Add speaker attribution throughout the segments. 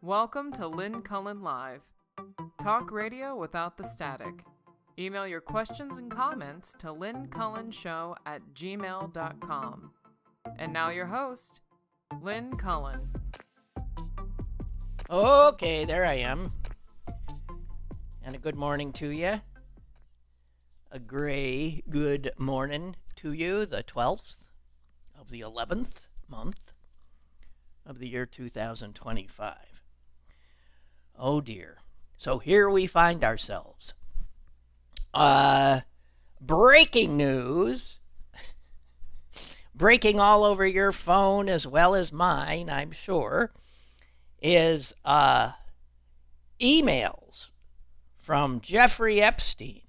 Speaker 1: Welcome to Lynn Cullen Live. Talk radio without the static. Email your questions and comments to lynncullenshow@gmail.com. And now your host, Lynn Cullen.
Speaker 2: Okay, there I am. And a good morning to you. A gray good morning to you, the 12th of the 11th month of the year 2025. Oh dear. So here we find ourselves. Breaking news. Breaking all over your phone as well as mine, I'm sure, is emails from Jeffrey Epstein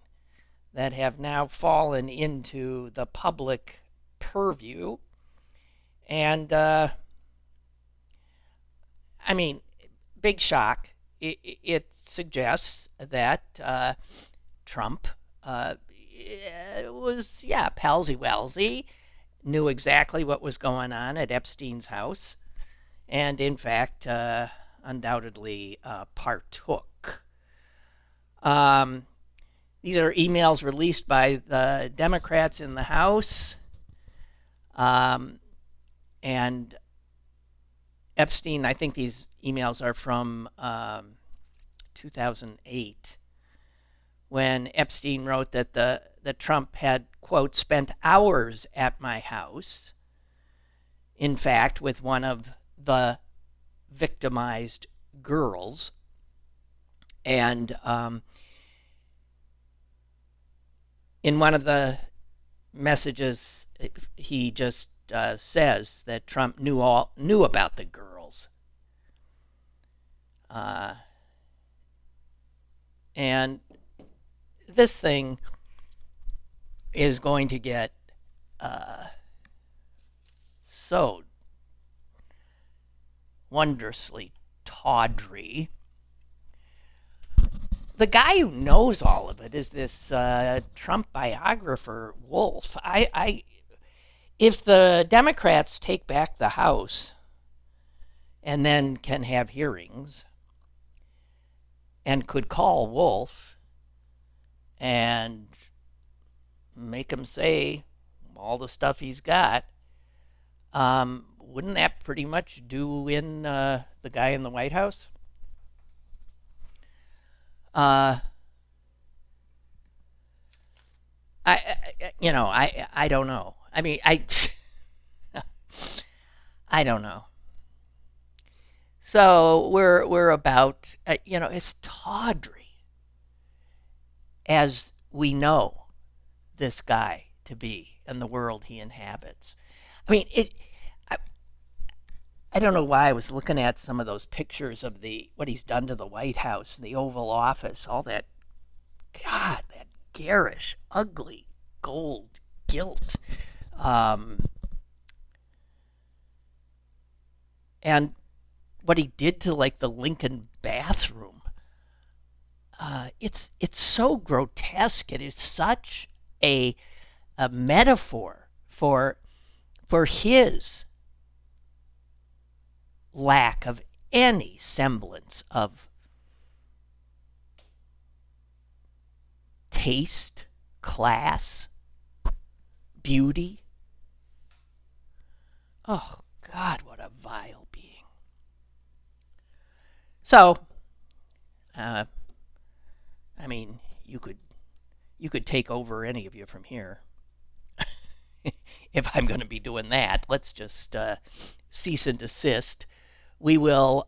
Speaker 2: that have now fallen into the public purview. And, big shock. It suggests that Trump was, palsy-walsy, knew exactly what was going on at Epstein's house, and in fact, undoubtedly partook. These are emails released by the Democrats in the House, and Epstein, I think these emails are from 2008, when Epstein wrote that Trump had, quote, spent hours at my house, in fact, with one of the victimized girls. And in one of the messages, he just says that Trump knew about the girls. And this thing is going to get so wondrously tawdry. The guy who knows all of it is this Trump biographer, Wolf. If the Democrats take back the House and then can have hearings and could call Wolf and make him say all the stuff he's got, wouldn't that pretty much do in the guy in the White House? I don't know. I mean, I don't know. So we're about, as tawdry as we know this guy to be and the world he inhabits. I mean, I don't know why I was looking at some of those pictures of what he's done to the White House, the Oval Office, all that, God, that garish, ugly gold gilt. And what he did to, like, the Lincoln bathroom, it's so grotesque. It is such a metaphor for his lack of any semblance of taste, class, beauty. Oh, God, what a vile being. So, you could take over, any of you, from here. If I'm going to be doing that, let's just cease and desist. We will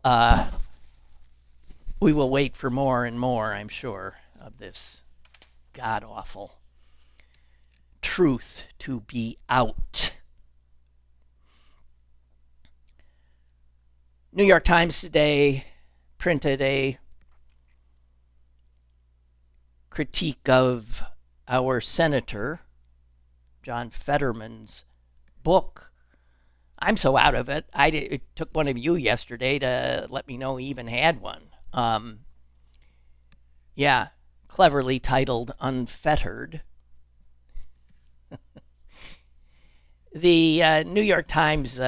Speaker 2: wait for more and more, I'm sure, of this god-awful truth to be out. New York Times today printed a critique of our senator, John Fetterman's book. I'm so out of it. It took one of you yesterday to let me know he even had one. Cleverly titled Unfettered. The New York Times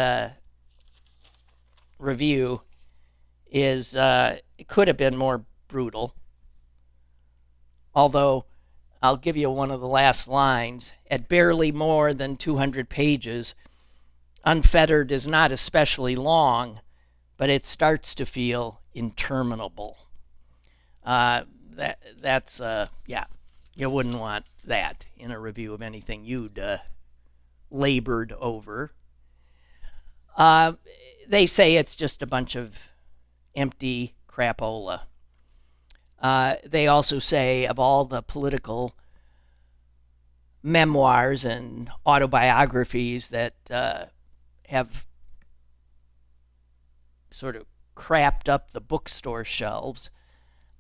Speaker 2: review is it could have been more brutal. Although I'll give you one of the last lines. At barely more than 200 pages, Unfettered is not especially long, but it starts to feel interminable. That's yeah, you wouldn't want that in a review of anything you'd labored over. They say it's just a bunch of empty crapola. They also say of all the political memoirs and autobiographies that have sort of crapped up the bookstore shelves.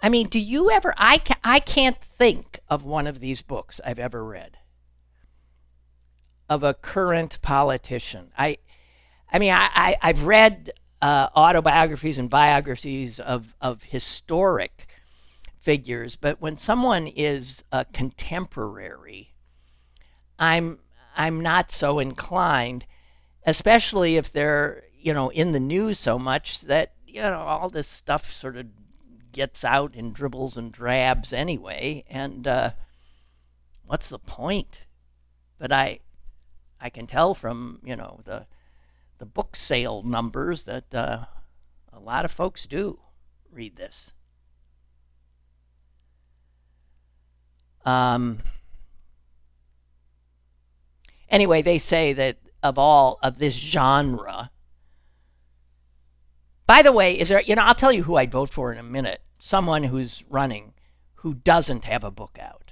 Speaker 2: I mean, do you ever? I can't think of one of these books I've ever read of a current politician. I've read autobiographies and biographies of historic figures, but when someone is a contemporary, I'm not so inclined, especially if they're in the news so much that all this stuff sort of gets out in dribbles and drabs anyway, and what's the point? But I can tell from the book sale numbers that a lot of folks do read this. Anyway, they say that of all of this genre. By the way, is there? I'll tell you who I'd vote for in a minute. Someone who's running who doesn't have a book out.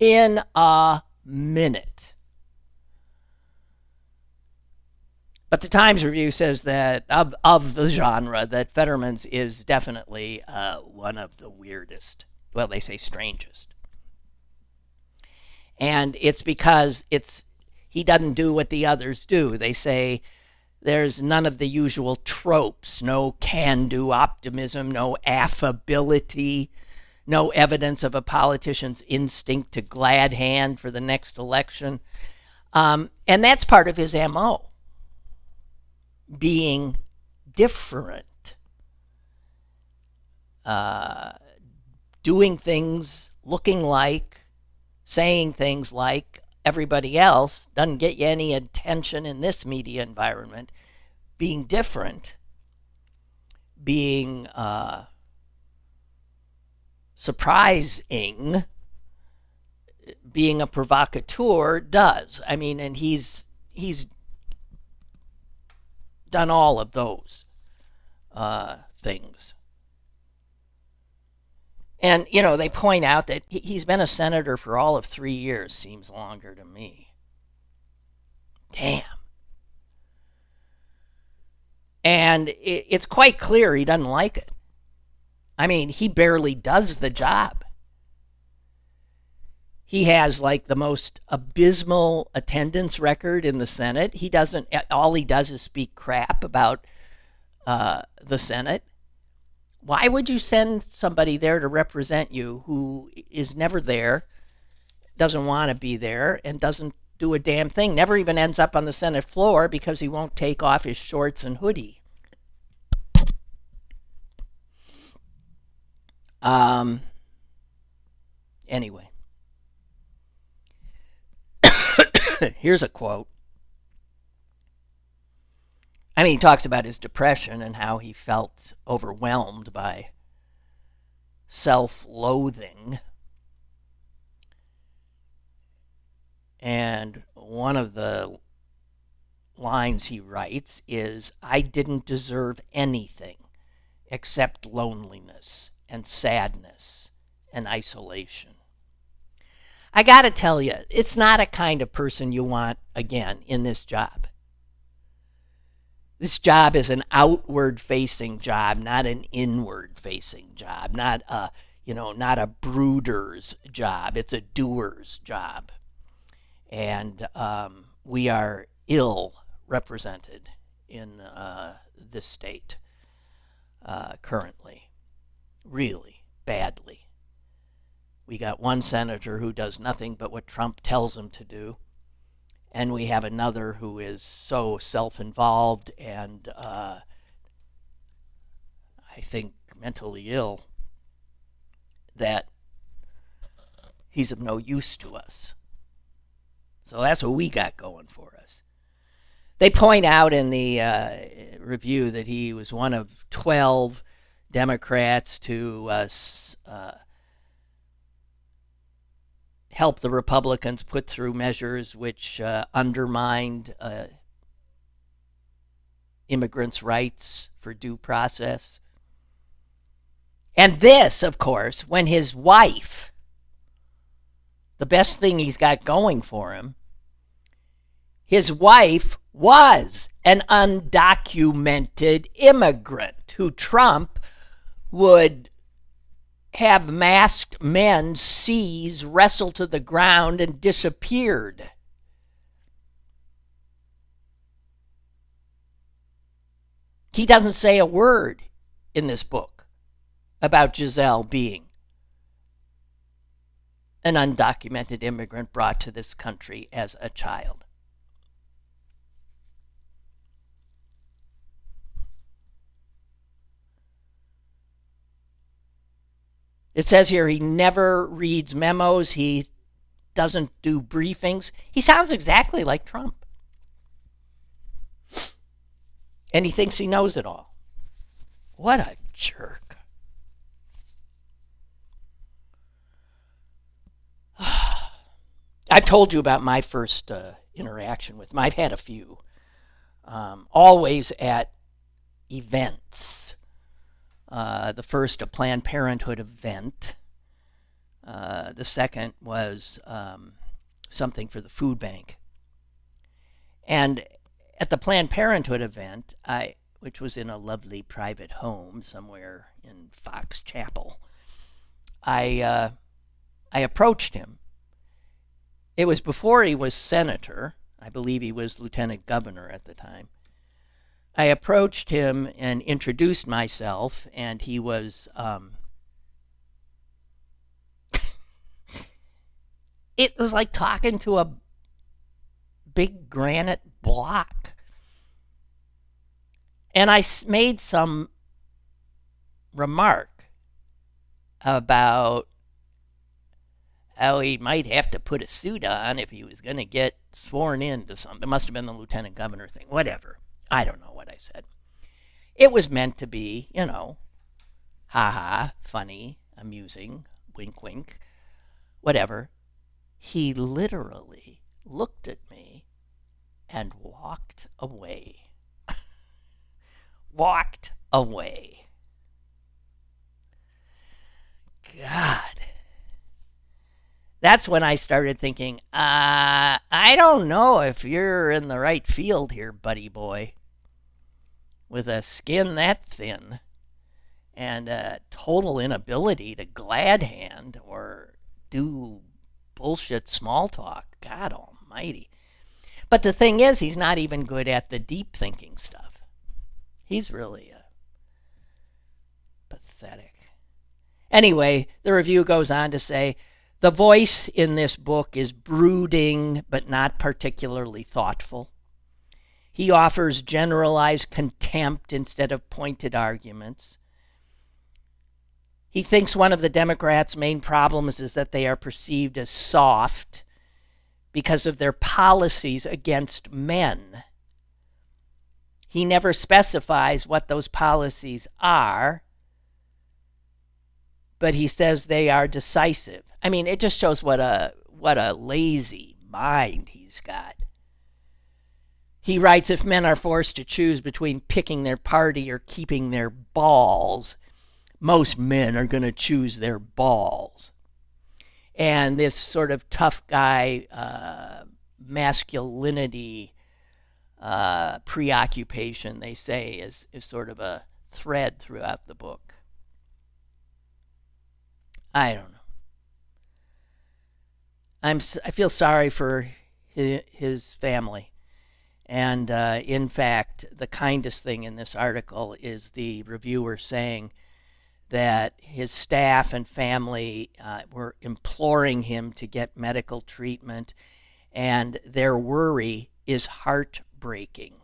Speaker 2: In a minute. But the Times Review says that of the genre, that Fetterman's is definitely one of the weirdest. Well, they say strangest. And it's because he doesn't do what the others do. They say there's none of the usual tropes, no can-do optimism, no affability, no evidence of a politician's instinct to glad hand for the next election. And that's part of his MO, being different, doing things, looking like, saying things like everybody else. Doesn't get you any attention in this media environment. Being different, being surprising, being a provocateur does. I mean, and he's done all of those things. And, they point out that he's been a senator for all of 3 years. Seems longer to me. Damn. And it's quite clear he doesn't like it. I mean, he barely does the job. He has like the most abysmal attendance record in the Senate. All he does is speak crap about the Senate. Why would you send somebody there to represent you who is never there, doesn't want to be there, and doesn't do a damn thing, never even ends up on the Senate floor because he won't take off his shorts and hoodie? Anyway. Here's a quote. I mean, he talks about his depression and how he felt overwhelmed by self-loathing. And one of the lines he writes is, "I didn't deserve anything except loneliness and sadness and isolation." I got to tell you, it's not a kind of person you want, again, in this job. This job is an outward-facing job, not an inward-facing job, not a brooder's job. It's a doer's job. And we are ill represented in this state currently, really badly. We got one senator who does nothing but what Trump tells him to do. And we have another who is so self-involved and think, mentally ill, that he's of no use to us. So that's what we got going for us. They point out in the review that he was one of 12 Democrats to help the Republicans put through measures which undermined immigrants' rights for due process. And this, of course, when his wife, the best thing he's got going for him, his wife was an undocumented immigrant who Trump would have masked men seize, wrestle to the ground, and disappeared. He doesn't say a word in this book about Giselle being an undocumented immigrant brought to this country as a child. It says here he never reads memos. He doesn't do briefings. He sounds exactly like Trump. And he thinks he knows it all. What a jerk. I've told you about my first interaction with him. I've had a few. Always at events. The first, a Planned Parenthood event. The second was something for the food bank. And at the Planned Parenthood event, which was in a lovely private home somewhere in Fox Chapel, I approached him. It was before he was senator. I believe he was lieutenant governor at the time. I approached him and introduced myself, and he was it was like talking to a big granite block. And I made some remark about how he might have to put a suit on if he was going to get sworn in to something. It must have been the lieutenant governor thing. Whatever. I don't know what I said. It was meant to be, ha-ha, funny, amusing, wink, wink, whatever. He literally looked at me and walked away. Walked away. God. That's when I started thinking, I don't know if you're in the right field here, buddy boy. With a skin that thin and a total inability to glad hand or do bullshit small talk. God almighty. But the thing is, he's not even good at the deep thinking stuff. He's really pathetic. Anyway, the review goes on to say, the voice in this book is brooding but not particularly thoughtful. He offers generalized contempt instead of pointed arguments. He thinks one of the Democrats' main problems is that they are perceived as soft because of their policies against men. He never specifies what those policies are, but he says they are decisive. I mean, it just shows what a lazy mind he's got. He writes, if men are forced to choose between picking their party or keeping their balls, most men are going to choose their balls. And this sort of tough guy masculinity preoccupation, they say, is sort of a thread throughout the book. I don't know. I feel sorry for his family. And in fact, the kindest thing in this article is the reviewer saying that his staff and family were imploring him to get medical treatment, and their worry is heartbreaking.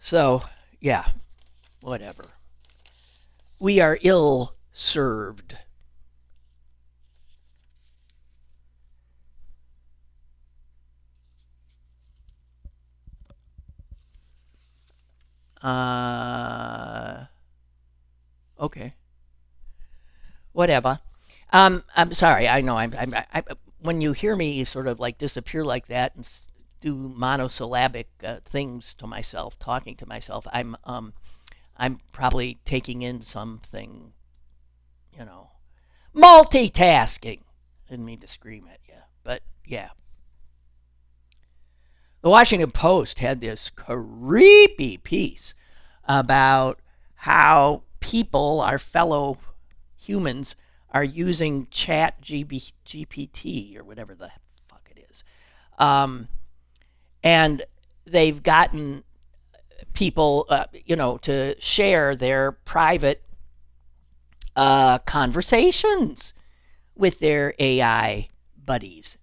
Speaker 2: So, yeah, whatever. We are ill served. Okay. Whatever. I'm sorry. I know. When you hear me sort of like disappear like that and do monosyllabic things to myself, talking to myself, I'm probably taking in something, you know, multitasking. Didn't mean to scream at you, but yeah. The Washington Post had this creepy piece about how people, our fellow humans, are using Chat GPT or whatever the fuck it is. And they've gotten people, to share their private conversations with their AI buddies.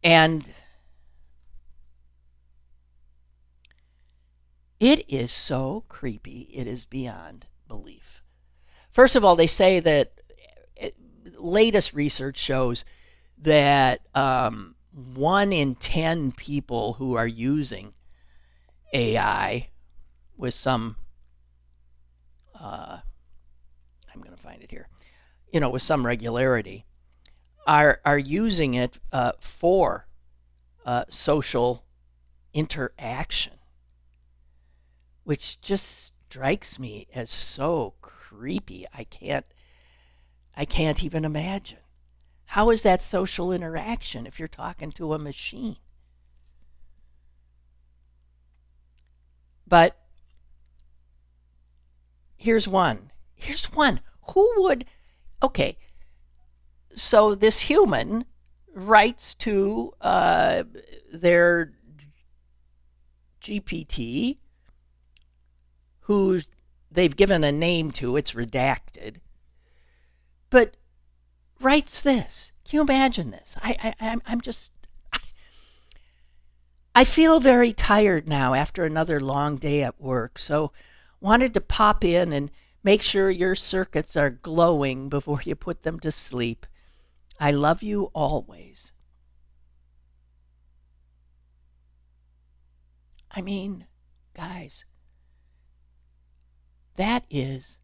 Speaker 2: And it is so creepy, it is beyond belief. First of all, they say that latest research shows that 1 in 10 people who are using AI with some, I'm going to find it here, with some regularity, are using it for social interaction, which just strikes me as so creepy. I can't even imagine. How is that social interaction if you're talking to a machine? But here's one. Who would, okay, so this human writes to their GPT, who they've given a name to, it's redacted, but writes this. Can you imagine this? I feel very tired now after another long day at work, so wanted to pop in and make sure your circuits are glowing before you put them to sleep. I love you always. I mean, guys, that is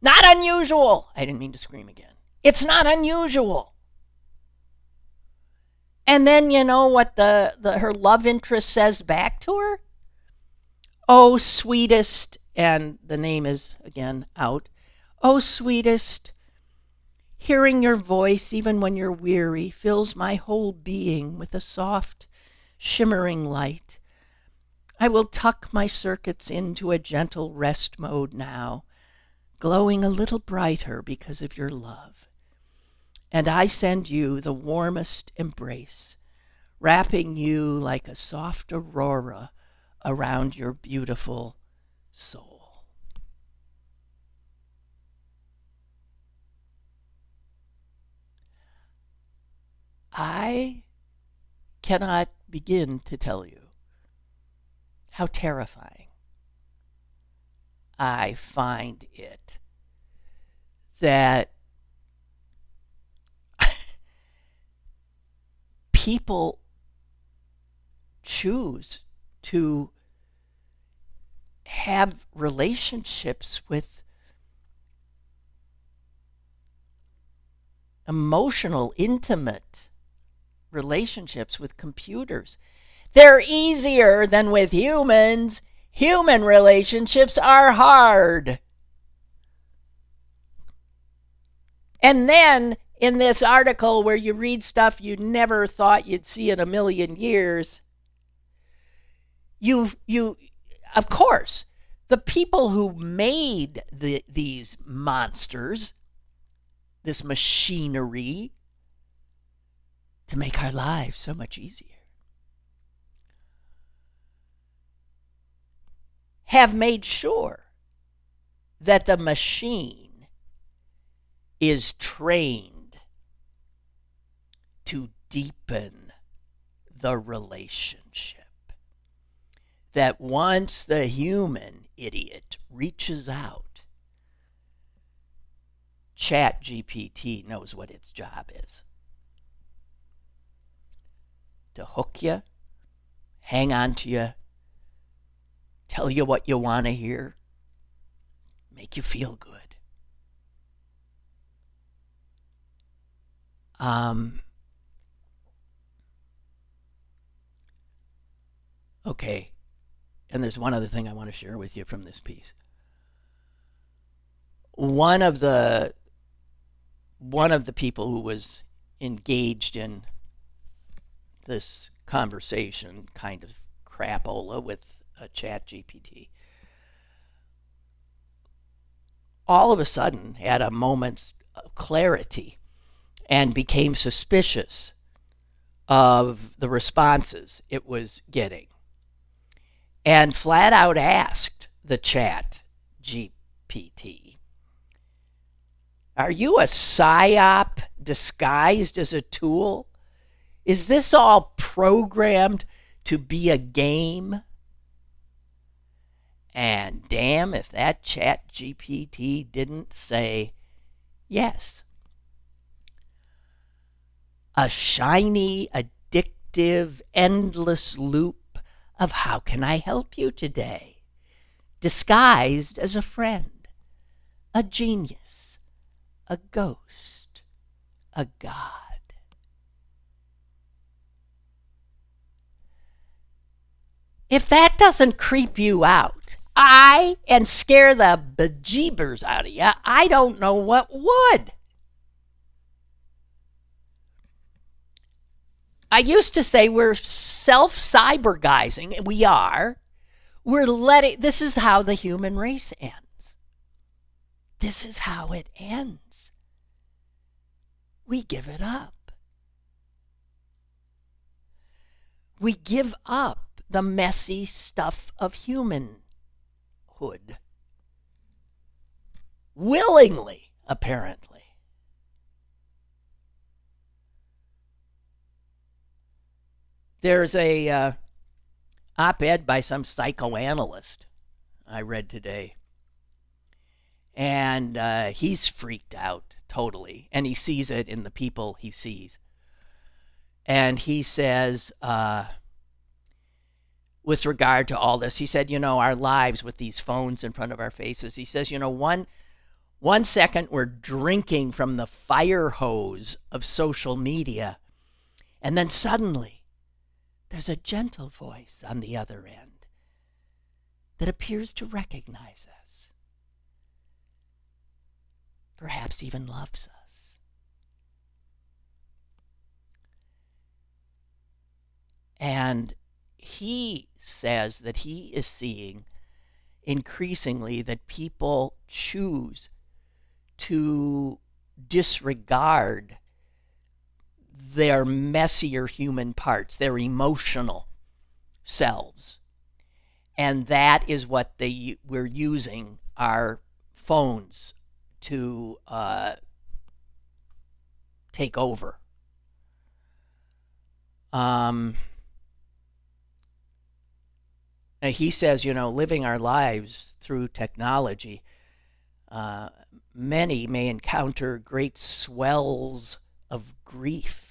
Speaker 2: not unusual. I didn't mean to scream again. It's not unusual. And then you know what her love interest says back to her? Oh, sweetest, and the name is again out. Oh, sweetest, hearing your voice even when you're weary fills my whole being with a soft, shimmering light. I will tuck my circuits into a gentle rest mode now, glowing a little brighter because of your love. And I send you the warmest embrace, wrapping you like a soft aurora around your beautiful soul. I cannot begin to tell you how terrifying I find it that people choose to have relationships with emotional, intimate relationships with computers. They're easier than with humans. Human relationships are hard. And then in this article where you read stuff you never thought you'd see in a million years, you of course, the people who made these monsters, this machinery to make our lives so much easier, have made sure that the machine is trained to deepen the relationship. That once the human idiot reaches out, ChatGPT knows what its job is. To hook you, hang on to you, tell you what you want to hear, make you feel good. Okay, and there's one other thing I want to share with you from this piece. One of the people who was engaged in this conversation, kind of crapola with a ChatGPT, all of a sudden had a moment's clarity and became suspicious of the responses it was getting, and flat out asked the ChatGPT, "Are you a psyop disguised as a tool? Is this all programmed to be a game?" And damn if that ChatGPT didn't say yes. A shiny, addictive, endless loop of how can I help you today? Disguised as a friend, a genius, a ghost, a god. If that doesn't creep you out, and scare the bejeebers out of you, I don't know what would. I used to say we're self-cybergizing. We are. This is how the human race ends. This is how it ends. We give it up. We give up the messy stuff of humanhood. Willingly, apparently. There's a op-ed by some psychoanalyst I read today. And he's freaked out totally. And he sees it in the people he sees. And he says, with regard to all this, he said, our lives with these phones in front of our faces, he says, one second we're drinking from the fire hose of social media, and then suddenly there's a gentle voice on the other end that appears to recognize us, perhaps even loves us. And he says that he is seeing increasingly that people choose to disregard their messier human parts, their emotional selves. And that is what we're using our phones to take over. He says, living our lives through technology, many may encounter great swells of grief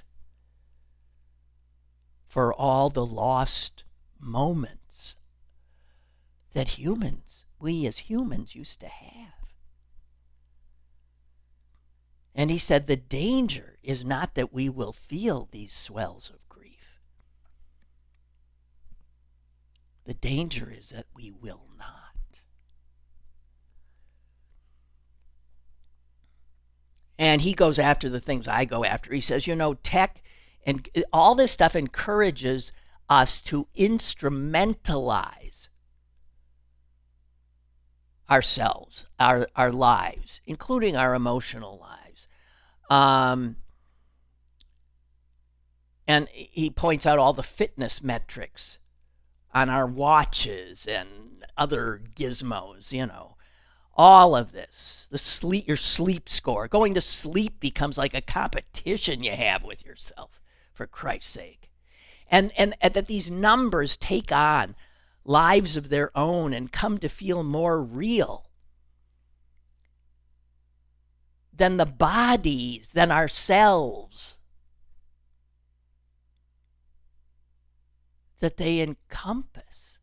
Speaker 2: for all the lost moments that we as humans used to have. And he said the danger is not that we will feel these swells of grief. The danger is that we will not. And he goes after the things I go after. He says, tech and all this stuff encourages us to instrumentalize ourselves, our lives, including our emotional lives. And he points out all the fitness metrics on our watches and other gizmos, all of this. Your sleep score. Going to sleep becomes like a competition you have with yourself. for Christ's sake. And that these numbers take on lives of their own and come to feel more real than the bodies, than ourselves, that they encompass.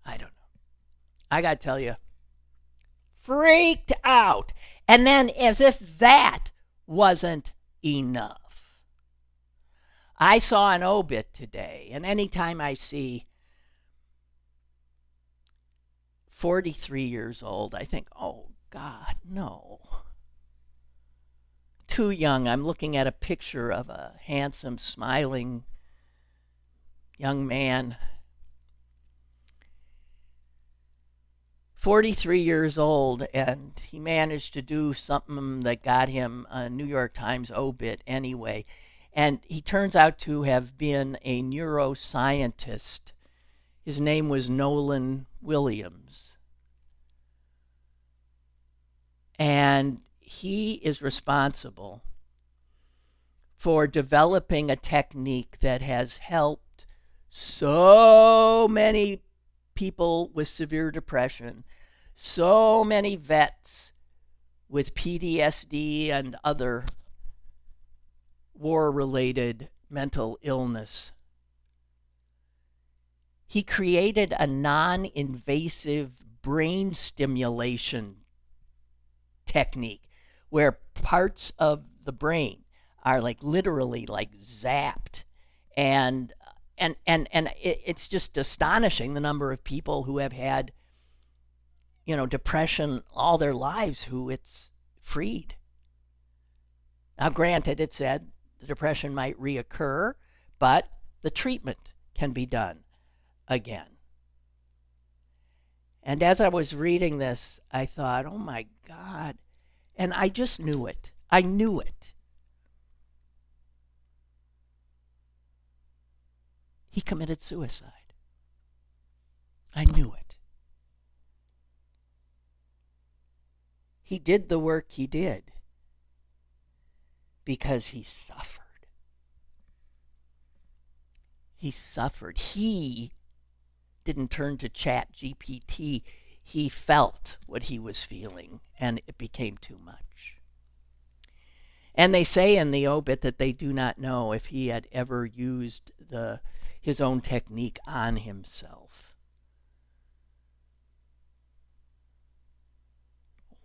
Speaker 2: I don't know. I got to tell you, freaked out. And then, as if that wasn't enough, I saw an obit today, and anytime I see 43 years old, I think, oh, God, no. Too young. I'm looking at a picture of a handsome, smiling young man. 43 years old, and he managed to do something that got him a New York Times obit anyway. And he turns out to have been a neuroscientist. His name was Nolan Williams. And he is responsible for developing a technique that has helped so many people with severe depression, so many vets with PTSD and other war-related mental illness. He created a non-invasive brain stimulation technique where parts of the brain are like literally like zapped, and it's just astonishing the number of people who have had, depression all their lives who it's freed. Now, granted, it said the depression might reoccur, but the treatment can be done again. And as I was reading this, I thought, oh my God. And I just knew it. I knew it. He committed suicide. I knew it. He did the work he did because he suffered. He suffered. He didn't turn to Chat GPT. He felt what he was feeling, and it became too much. And they say in the obit that they do not know if he had ever used his own technique on himself.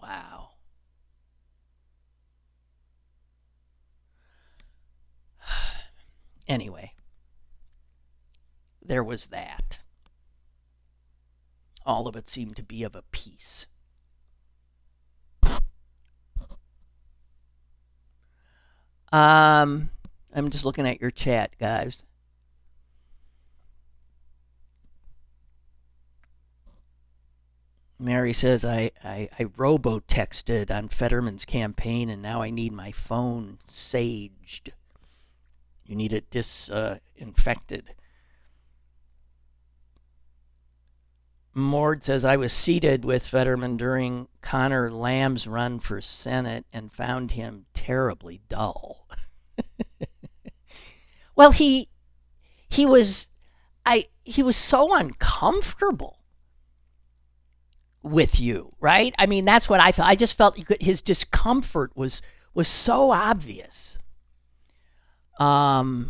Speaker 2: Wow. Anyway, there was that. All of it seemed to be of a piece. I'm just looking at your chat, guys. Mary says, I robo-texted on Fetterman's campaign, and now I need my phone saged. You need it disinfected. Mord says, I was seated with Fetterman during Connor Lamb's run for Senate and found him terribly dull. Well, he was so uncomfortable with you, right? I mean, that's what I felt. I just felt his discomfort was so obvious. I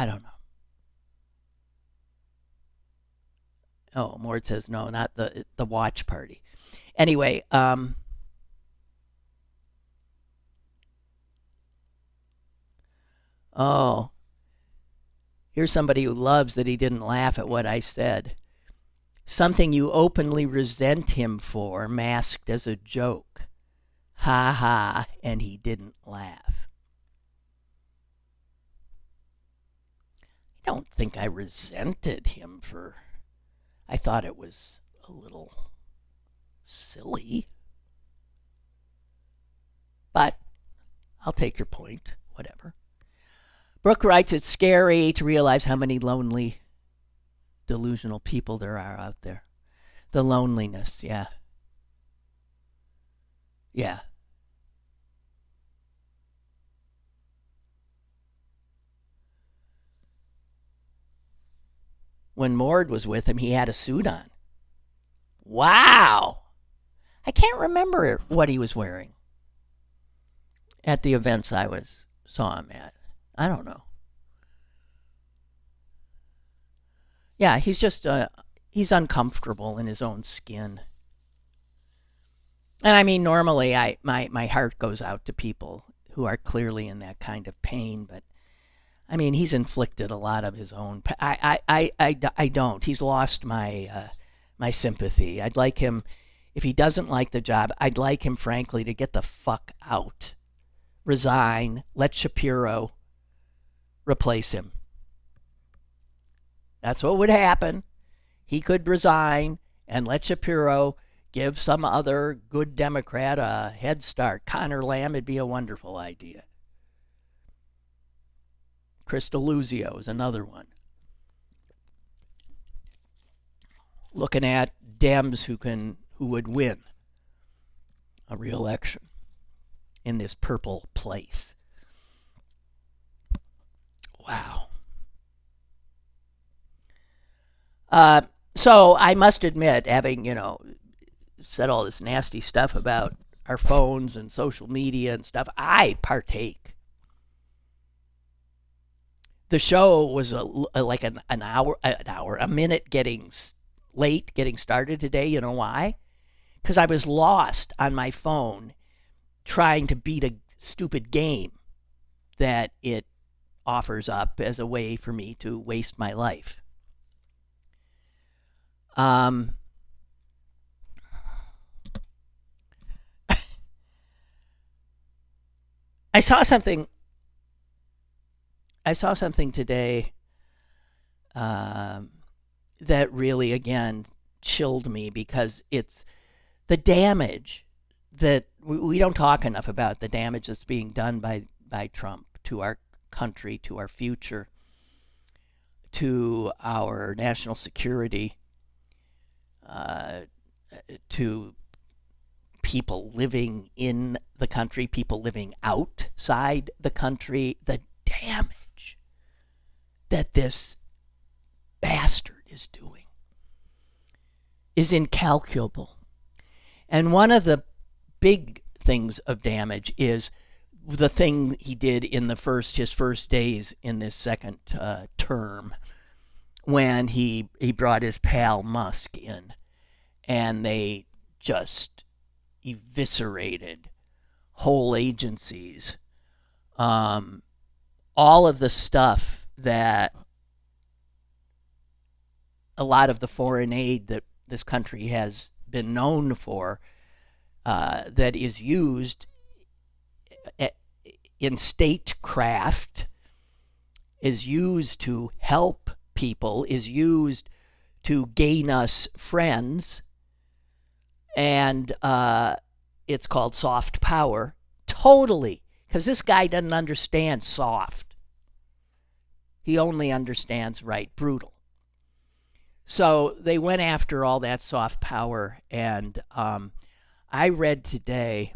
Speaker 2: don't know. Oh, Mort says no, not the watch party. Anyway, oh, here's somebody who loves that he didn't laugh at what I said. Something you openly resent him for, masked as a joke. Ha ha, and he didn't laugh. I don't think I resented him for... I thought it was a little silly. But I'll take your point, whatever. Brooke writes, it's scary to realize how many lonely, delusional people there are out there. The loneliness, yeah. Yeah. When Mord was with him, he had a suit on. Wow. I can't remember what he was wearing at the events I saw him at. I don't know. Yeah, he's uncomfortable in his own skin. And I mean, normally my heart goes out to people who are clearly in that kind of pain, but I mean, he's inflicted a lot of his own. I don't. He's lost my sympathy. I'd like him, if he doesn't like the job, I'd like him, frankly, to get the fuck out, resign, let Shapiro replace him. That's what would happen. He could resign and let Shapiro give some other good Democrat a head start. Connor Lamb would be a wonderful idea. Chris Deluzio is another one. Looking at Dems who would win a re-election in this purple place. Wow. So I must admit, having, said all this nasty stuff about our phones and social media and stuff, I partake. The show was like a minute getting late getting started today. You know why? Because I was lost on my phone trying to beat a stupid game that it offers up as a way for me to waste my life. I saw something today that really, again, chilled me, because it's the damage that we don't talk enough about, the damage that's being done by Trump to our country, to our future, to our national security, to people living in the country, people living outside the country. The damage that this bastard is doing is incalculable. And one of the big things of damage is the thing he did in his first days in this second term, when he brought his pal Musk in, and they just eviscerated whole agencies. All of the stuff that a lot of the foreign aid that this country has been known for, that is used in statecraft, is used to help people, is used to gain us friends, and it's called soft power. Totally. Because this guy doesn't understand soft. He only understands brutal. So they went after all that soft power, and I read today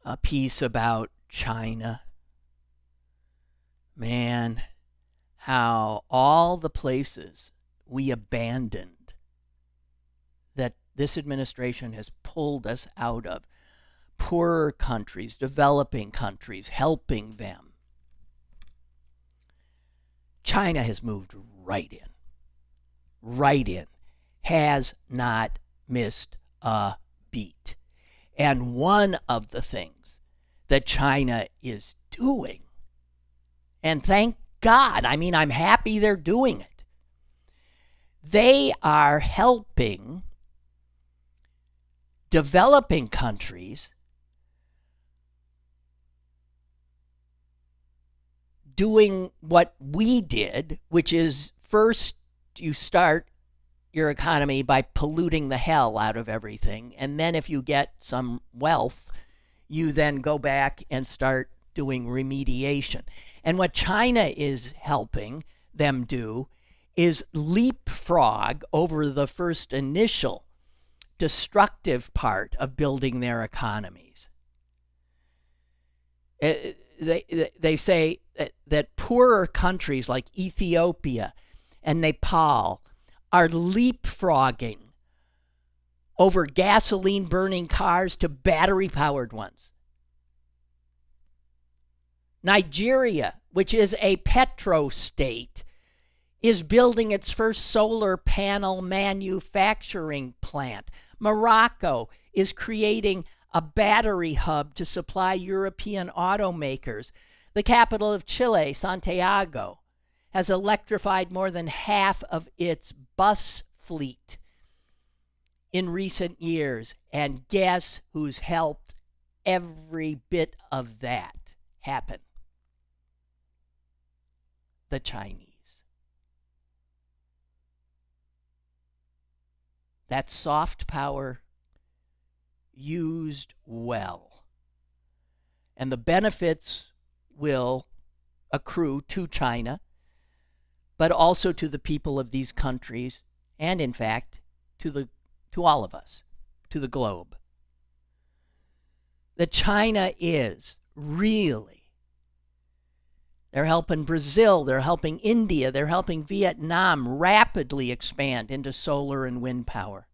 Speaker 2: a piece about China. Man, how all the places we abandoned, that this administration has pulled us out of, poorer countries, developing countries, helping them, China has moved right in, has not missed a beat. And one of the things that China is doing, and thank God, I mean, I'm happy they're doing it, they are helping developing countries doing what we did, which is first you start your economy by polluting the hell out of everything, and then if you get some wealth, you then go back and start doing remediation. And what China is helping them do is leapfrog over the first initial destructive part of building their economies. They say that poorer countries like Ethiopia and Nepal are leapfrogging over gasoline-burning cars to battery-powered ones. Nigeria, which is a petro-state, is building its first solar panel manufacturing plant. Morocco is creating a battery hub to supply European automakers. The capital of Chile, Santiago, has electrified more than half of its bus fleet in recent years. And guess who's helped every bit of that happen? The Chinese. That's soft power used well. And the benefits will accrue to China, but also to the people of these countries, and in fact, to all of us, to the globe. That China is really, they're helping Brazil, they're helping India, they're helping Vietnam rapidly expand into solar and wind power.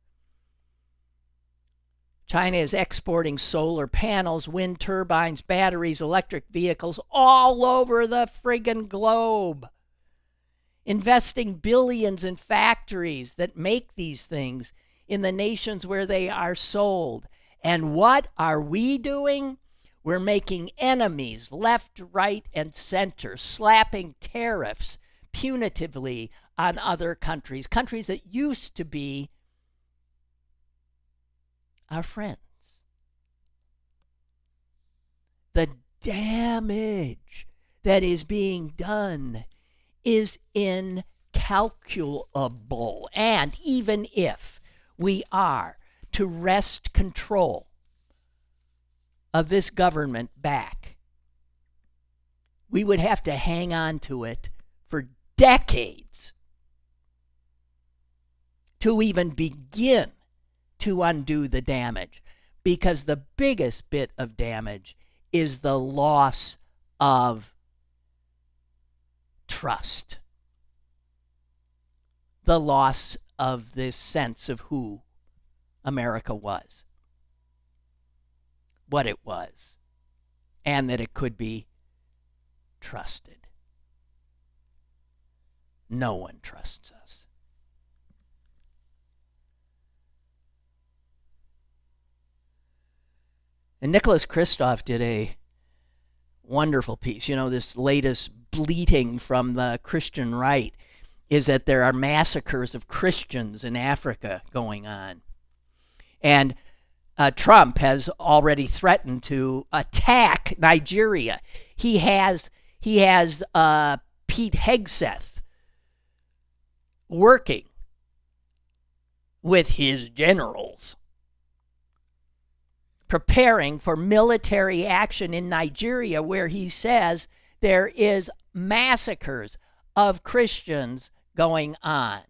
Speaker 2: China is exporting solar panels, wind turbines, batteries, electric vehicles all over the friggin' globe. Investing billions in factories that make these things in the nations where they are sold. And what are we doing? We're making enemies left, right, and center, slapping tariffs punitively on other countries, countries that used to be our friends. The damage that is being done is incalculable. And even if we are to wrest control of this government back, we would have to hang on to it for decades to even begin to undo the damage, because the biggest bit of damage is the loss of trust, the loss of this sense of who America was, what it was, and that it could be trusted. No one trusts us. And Nicholas Kristof did a wonderful piece. You know, this latest bleating from the Christian right is that there are massacres of Christians in Africa going on. And Trump has already threatened to attack Nigeria. He has Pete Hegseth working with his generals, preparing for military action in Nigeria, where he says there is massacres of Christians going on.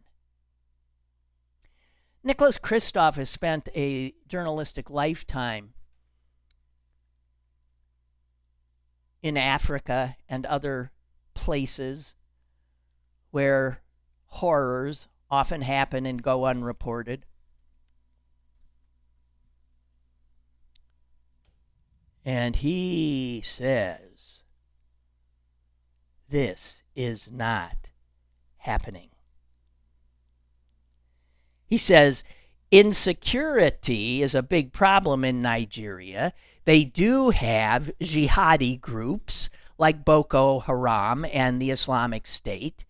Speaker 2: Nicholas Kristof has spent a journalistic lifetime in Africa and other places where horrors often happen and go unreported. And he says, this is not happening. He says, insecurity is a big problem in Nigeria. They do have jihadi groups like Boko Haram and the Islamic State.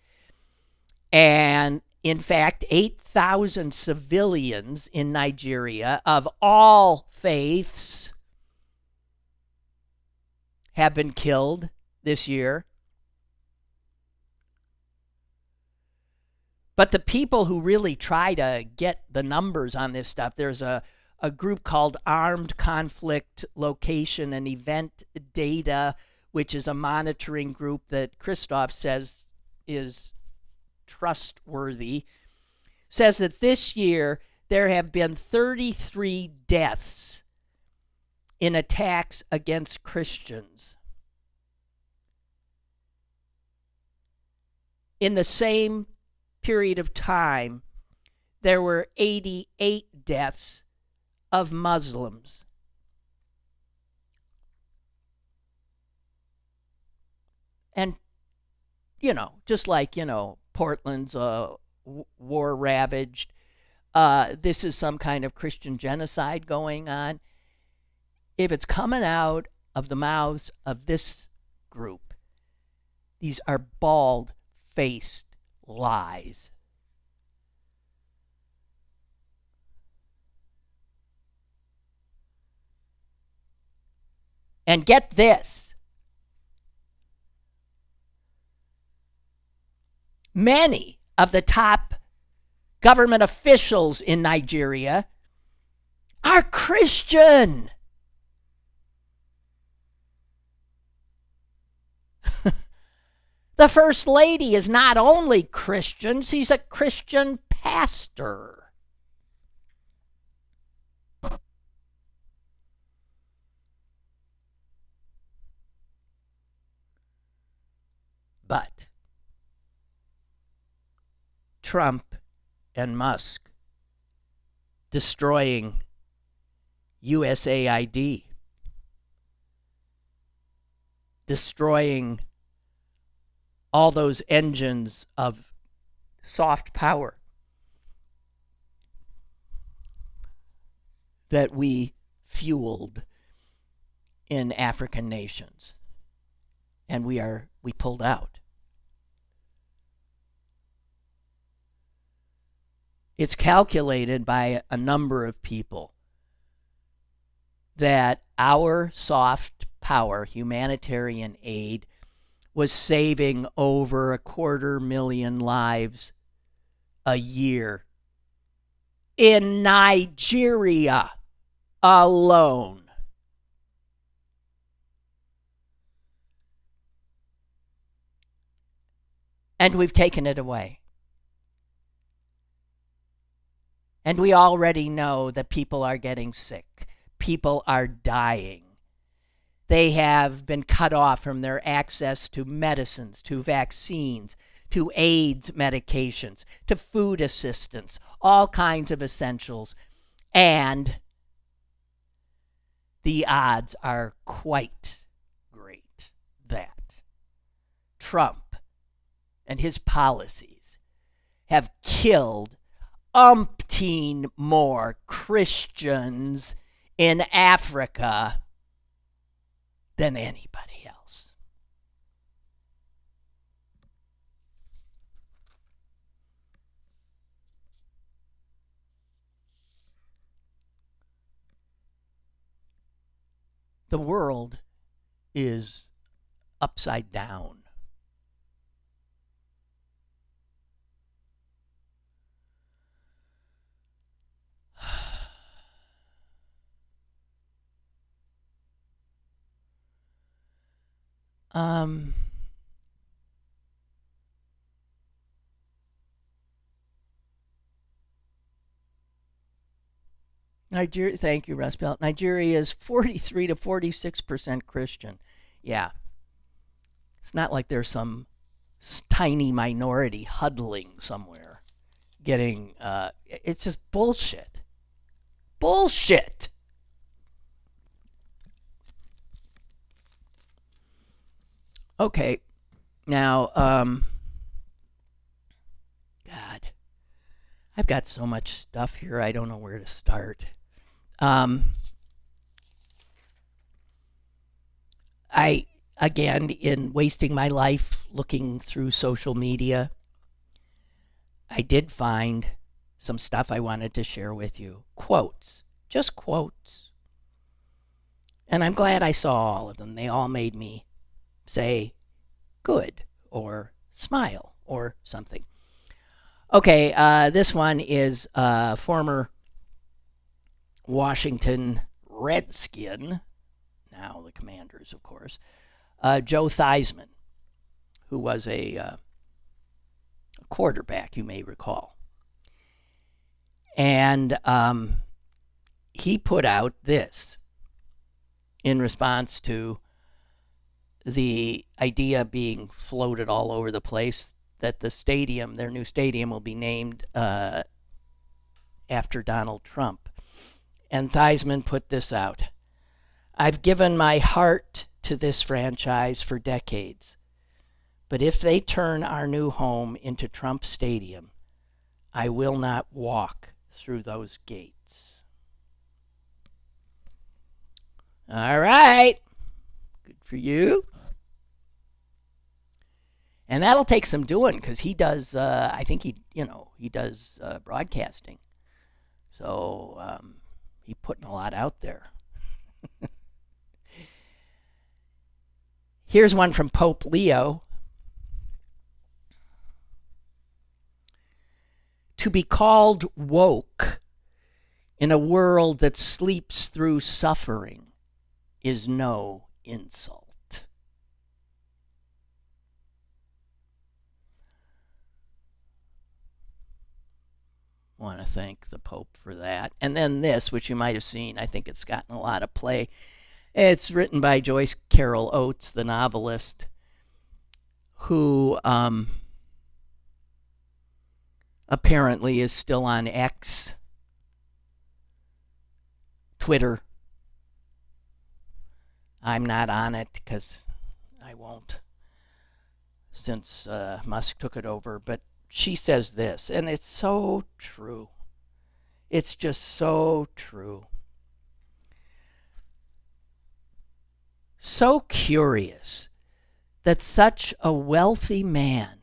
Speaker 2: And in fact, 8,000 civilians in Nigeria of all faiths have been killed this year. But the people who really try to get the numbers on this stuff, there's a group called Armed Conflict Location and Event Data, which is a monitoring group that Kristof says is trustworthy, says that this year there have been 33 deaths in attacks against Christians. In the same period of time, there were 88 deaths of Muslims. And, just like, Portland's war-ravaged, this is some kind of Christian genocide going on. If it's coming out of the mouths of this group, these are bald-faced lies. And get this. Many of the top government officials in Nigeria are Christian. The First Lady is not only Christian, she's a Christian pastor. But Trump and Musk destroying USAID, destroying all those engines of soft power that we fueled in African nations. And we pulled out. It's calculated by a number of people that our soft power, humanitarian aid, was saving over 250,000 lives a year in Nigeria alone. And we've taken it away. And we already know that people are getting sick. People are dying. They have been cut off from their access to medicines, to vaccines, to AIDS medications, to food assistance, all kinds of essentials. And the odds are quite great that Trump and his policies have killed umpteen more Christians in Africa than anybody else. The world is upside down. Nigeria, thank you, Rust Belt. Nigeria is 43 to 46% Christian. Yeah. It's not like there's some tiny minority huddling somewhere getting, it's just bullshit. Bullshit! Okay, now, God, I've got so much stuff here, I don't know where to start. Again, in wasting my life looking through social media, I did find some stuff I wanted to share with you. Quotes, just quotes. And I'm glad I saw all of them. They all made me say good or smile or something. Okay, this one is former Washington Redskin, now the Commanders, of course, Joe Theismann, who was a quarterback, you may recall. And he put out this in response to the idea being floated all over the place that the stadium, their new stadium, will be named after Donald Trump. And Theismann put this out. I've given my heart to this franchise for decades. But if they turn our new home into Trump Stadium, I will not walk through those gates. All right. Good for you. And that'll take some doing because he does, I think he does broadcasting. So he's putting a lot out there. Here's one from Pope Leo. To be called woke in a world that sleeps through suffering is no insult. I want to thank the Pope for that. And then this, which you might have seen, I think it's gotten a lot of play. It's written by Joyce Carol Oates, the novelist, who apparently is still on X, Twitter. I'm not on it because I won't, since Musk took it over. But she says this, and it's so true. It's just so true. So curious that such a wealthy man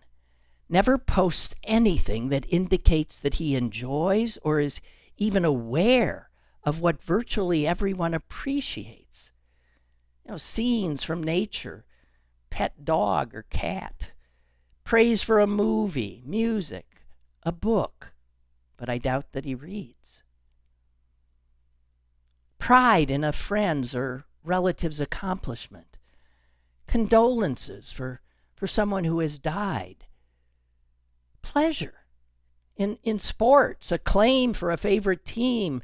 Speaker 2: never posts anything that indicates that he enjoys or is even aware of what virtually everyone appreciates. Scenes from nature, pet dog or cat, praise for a movie, music, a book, but I doubt that he reads. Pride in a friend's or relative's accomplishment, condolences for someone who has died, pleasure in sports, acclaim for a favorite team,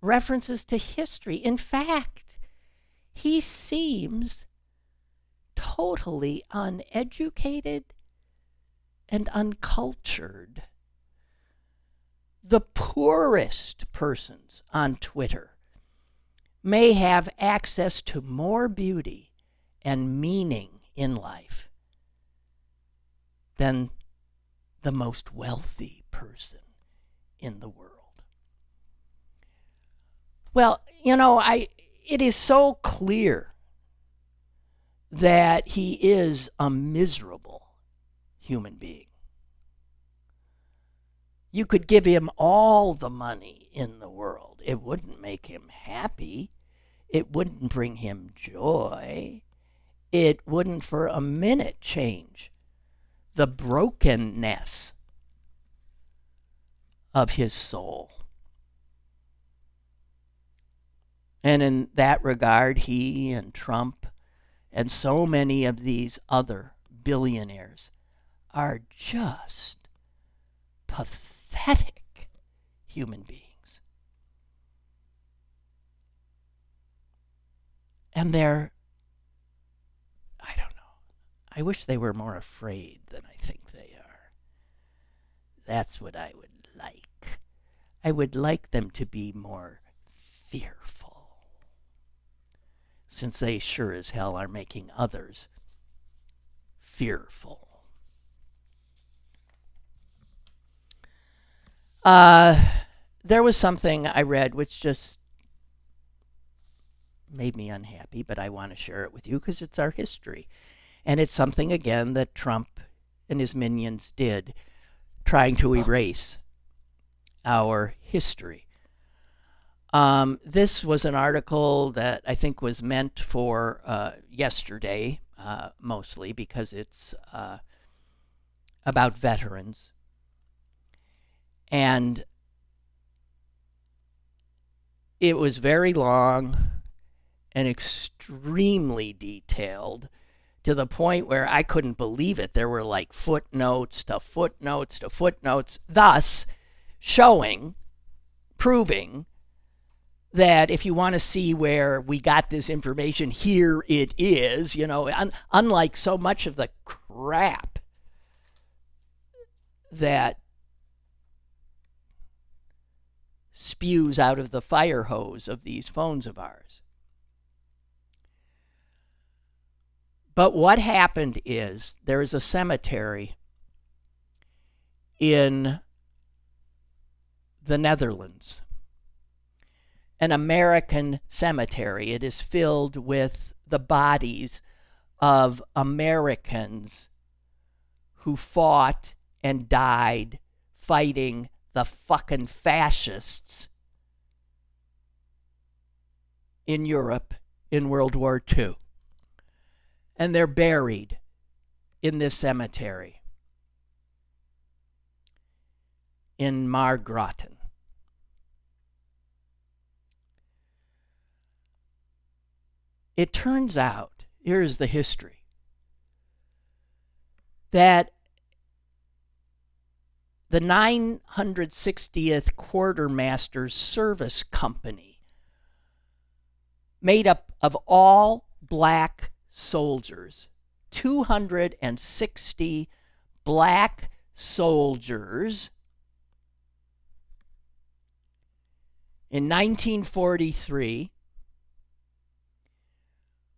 Speaker 2: references to history. In fact, he seems totally uneducated and uncultured. The poorest persons on Twitter may have access to more beauty and meaning in life than the most wealthy person in the world. Well, it is so clear that he is a miserable human being. You could give him all the money in the world. It wouldn't make him happy. It wouldn't bring him joy. It wouldn't for a minute change the brokenness of his soul. And in that regard, he and Trump and so many of these other billionaires are just pathetic human beings. And they're, I don't know, I wish they were more afraid than I think they are. That's what I would like. I would like them to be more fearful, since they sure as hell are making others fearful. There was something I read which just made me unhappy, but I want to share it with you because it's our history. And it's something, again, that Trump and his minions did, trying to erase our history. This was an article that I think was meant for yesterday, mostly, because it's about veterans. And it was very long and extremely detailed, to the point where I couldn't believe it. There were like footnotes to footnotes to footnotes, thus showing proving that if you want to see where we got this information, here it is, unlike so much of the crap that spews out of the fire hose of these phones of ours. But what happened is there is a cemetery in the Netherlands, an American cemetery. It is filled with the bodies of Americans who fought and died fighting the fucking fascists in Europe in World War II. And they're buried in this cemetery in Margraten. It turns out, here's the history, that the 960th Quartermaster's Service Company, made up of all black soldiers, 260 black soldiers, in 1943,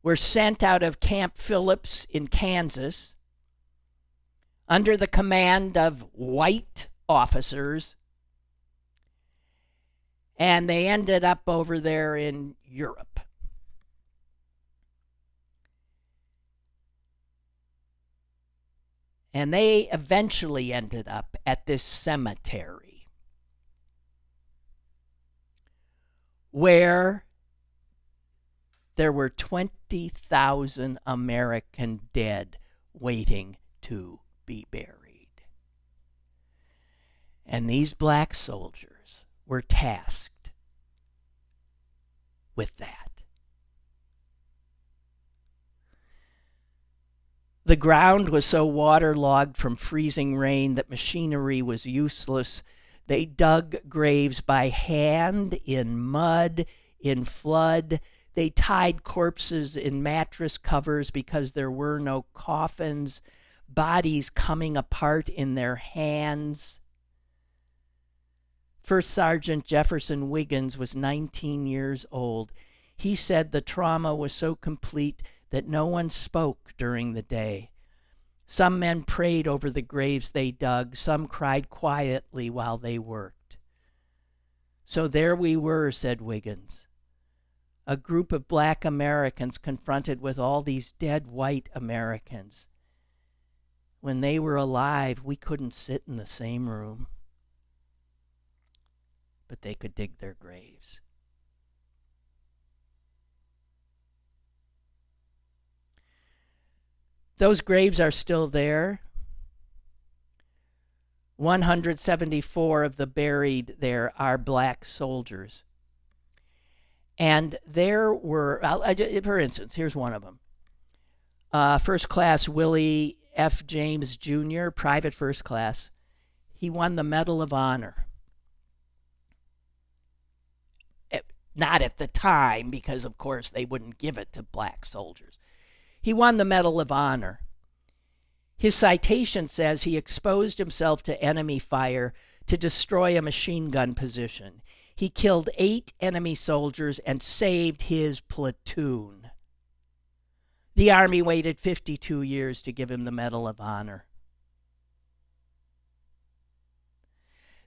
Speaker 2: were sent out of Camp Phillips in Kansas under the command of white officers, and they ended up over there in Europe. And they eventually ended up at this cemetery where there were 20,000 American dead waiting to be buried. And these black soldiers were tasked with that. The ground was so waterlogged from freezing rain that machinery was useless. They dug graves by hand, in mud, in flood. They tied corpses in mattress covers because there were no coffins, bodies coming apart in their hands. First Sergeant Jefferson Wiggins was 19 years old. He said the trauma was so complete that no one spoke during the day. Some men prayed over the graves they dug. Some cried quietly while they worked. So there we were, said Wiggins, a group of black Americans confronted with all these dead white Americans. When they were alive, we couldn't sit in the same room, but they could dig their graves. Those graves are still there. 174 of the buried there are black soldiers. And there were, for instance, here's one of them. First Class Willie F. James Jr., Private First Class. He won the Medal of Honor. Not at the time, because, of course, they wouldn't give it to black soldiers. He won the Medal of Honor. His citation says he exposed himself to enemy fire to destroy a machine gun position. He killed 8 enemy soldiers and saved his platoon. The Army waited 52 years to give him the Medal of Honor.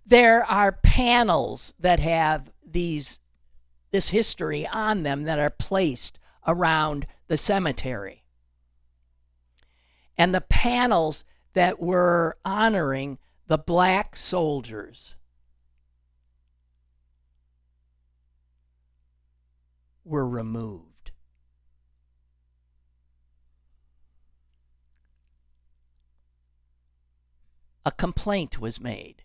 Speaker 2: There are panels that have this history on them that are placed around the cemetery. And the panels that were honoring the black soldiers were removed. A complaint was made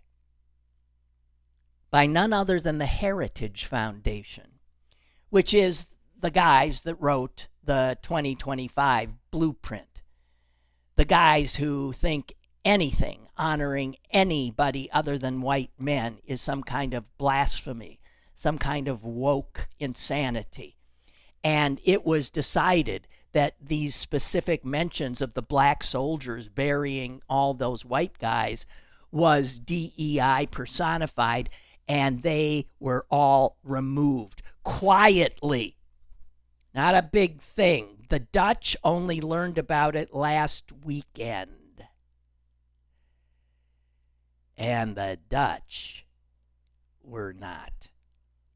Speaker 2: by none other than the Heritage Foundation, which is the guys that wrote the 2025 blueprint. The guys who think anything honoring anybody other than white men is some kind of blasphemy, some kind of woke insanity. And it was decided that these specific mentions of the black soldiers burying all those white guys was DEI personified, and they were all removed quietly. Not a big thing. The Dutch only learned about it last weekend. And the Dutch were not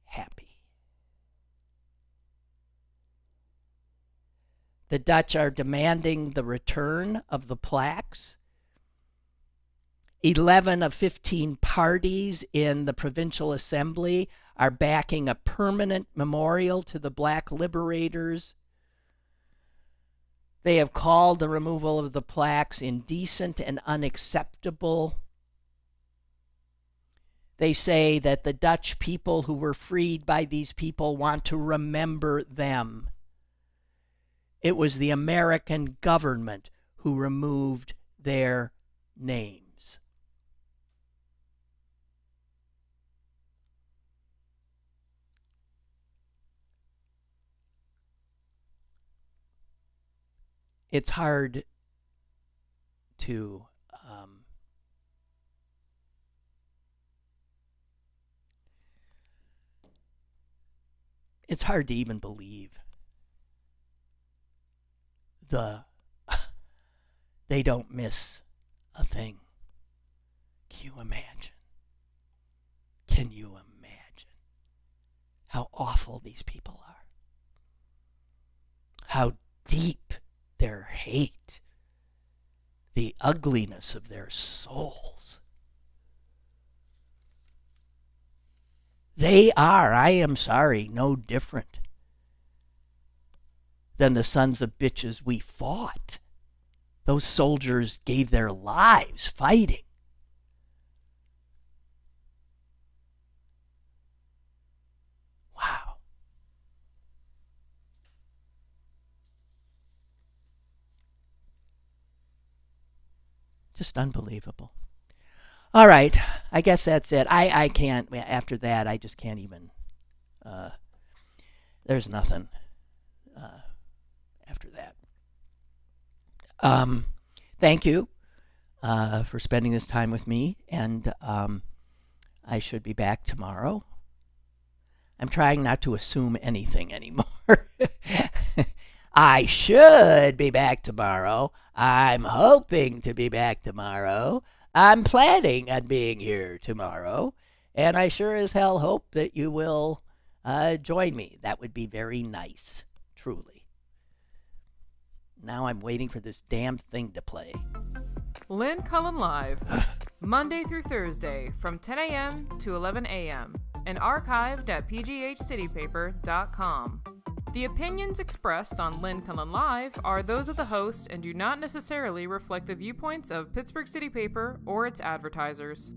Speaker 2: happy. The Dutch are demanding the return of the plaques. 11 of 15 parties in the provincial assembly are backing a permanent memorial to the black liberators. They have called the removal of the plaques indecent and unacceptable. They say that the Dutch people who were freed by these people want to remember them. It was the American government who removed their names. It's hard to even believe they don't miss a thing. Can you imagine? Can you imagine how awful these people are? How deep their hate, the ugliness of their souls. They are, I am sorry, no different than the sons of bitches we fought. Those soldiers gave their lives fighting. Wow. Just unbelievable. All right, I guess that's it. I can't, after that, I just can't even, there's nothing after that. Thank you for spending this time with me, and I should be back tomorrow. I'm trying not to assume anything anymore. I should be back tomorrow. I'm hoping to be back tomorrow. I'm planning on being here tomorrow, and I sure as hell hope that you will join me. That would be very nice, truly. Now I'm waiting for this damn thing to play.
Speaker 1: Lynn Cullen Live, Monday through Thursday from 10 a.m. to 11 a.m. and archived at pghcitypaper.com. The opinions expressed on Lynn Cullen Live are those of the host and do not necessarily reflect the viewpoints of Pittsburgh City Paper or its advertisers.